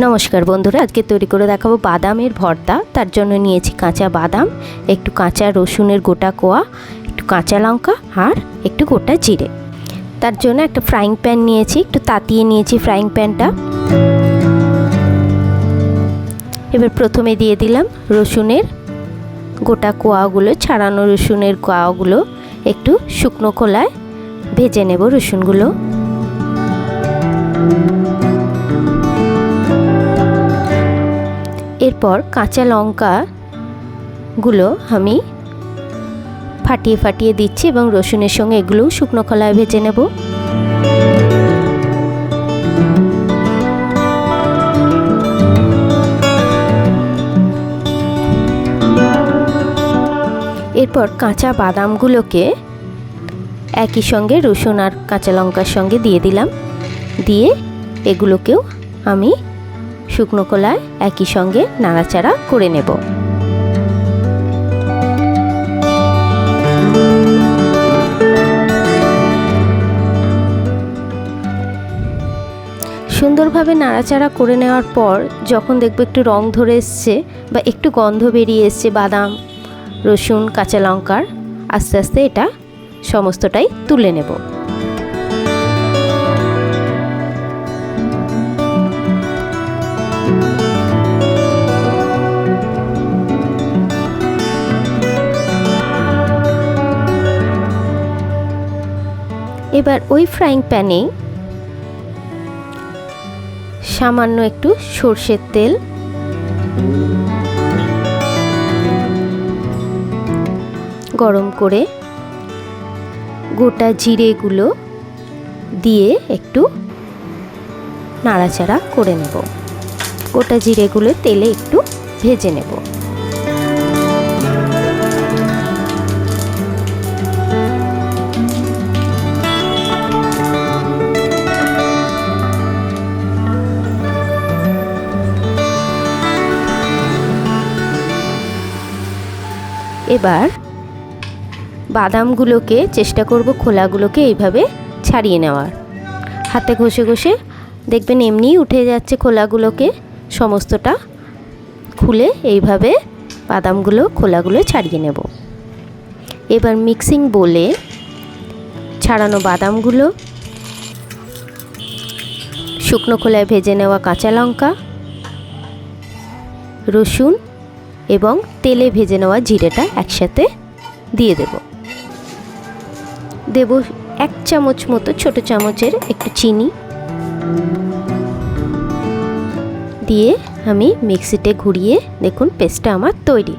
নমস্কার বন্ধুরা, আজকে তৈরি করে দেখাবো বাদামের ভর্তা। তার জন্য নিয়েছি কাঁচা বাদাম, একটু কাঁচা রসুনের গোটা কোয়া, একটু কাঁচা লঙ্কা আর একটু গোটা জিরে। তার জন্য একটা ফ্রাইং প্যান নিয়েছি, একটু তাতিয়ে নিয়েছি ফ্রাইং প্যানটা। এবার প্রথমে দিয়ে দিলাম রসুনের গোটা কোয়াগুলো, ছাড়ানো রসুনের কোয়াগুলো একটু শুকনো খোলায় ভেজে নেব রসুনগুলো। এরপর কাঁচা লঙ্কাগুলো আমি ফাটিয়ে ফাটিয়ে দিচ্ছি এবং রসুনের সঙ্গে এগুলোও শুকনো খোলায় ভেজে নেব। এরপর কাঁচা বাদামগুলোকে একই সঙ্গে রসুন আর কাঁচা লঙ্কার সঙ্গে দিয়ে দিলাম, দিয়ে এগুলোকেও আমি শুকনো খোলায় একই সঙ্গে নাড়াচাড়া করে নেব। সুন্দরভাবে নাড়াচাড়া করে নেওয়ার পর যখন দেখব একটু রং ধরে এসছে বা একটু গন্ধ বেরিয়ে এসছে বাদাম, রসুন, কাঁচা লঙ্কার, আস্তে আস্তে এটা সমস্তটাই তুলে নেব। এবার ওই ফ্রাইং প্যানে সামান্য একটু সরষের তেল, গরম করে গোটা জিরেগুলো দিয়ে একটু নাড়াচাড়া করে নেব। গোটা জিরেগুলো তেলে একটু ভেজে নেব। এবার বাদামগুলোকে চেষ্টা করব খোলাগুলোকে এইভাবে ছাড়িয়ে নেওয়ার। হাতে ঘষে ঘষে দেখবেন এমনিই উঠে যাচ্ছে খোলাগুলোকে, সমস্তটা খুলে এইভাবে বাদামগুলো খোলাগুলো ছাড়িয়ে নেব। এবার মিক্সিং বোলে ছাড়ানো বাদামগুলো, শুকনো খোলায় ভেজে নেওয়া কাঁচা লঙ্কা, রসুন এবং তেলে ভেজে নেওয়া জিরেটা একসাথে দিয়ে দেব। 1 চামচ মতো, ছোট চামচের একটু চিনি দিয়ে আমি মিক্সিতে ঘুরিয়ে দেখুন পেস্টটা আমার তৈরি।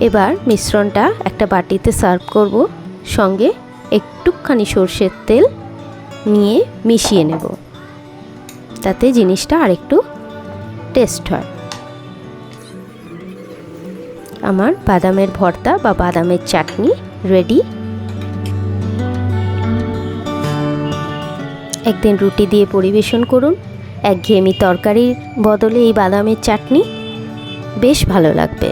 এবার মিশ্রণটা একটা বাটিতে সার্ভ করব, সঙ্গে একটুখানি সরষের তেল নিয়ে মিশিয়ে নেব, তাতে জিনিসটা আরেকটু টেস্ট হয়। আমার বাদামের ভর্তা বা বাদামের চাটনি রেডি। একদিন রুটি দিয়ে পরিবেশন করুন। একঘেয়েমি তরকারির বদলে এই বাদামের চাটনি বেশ ভালো লাগবে।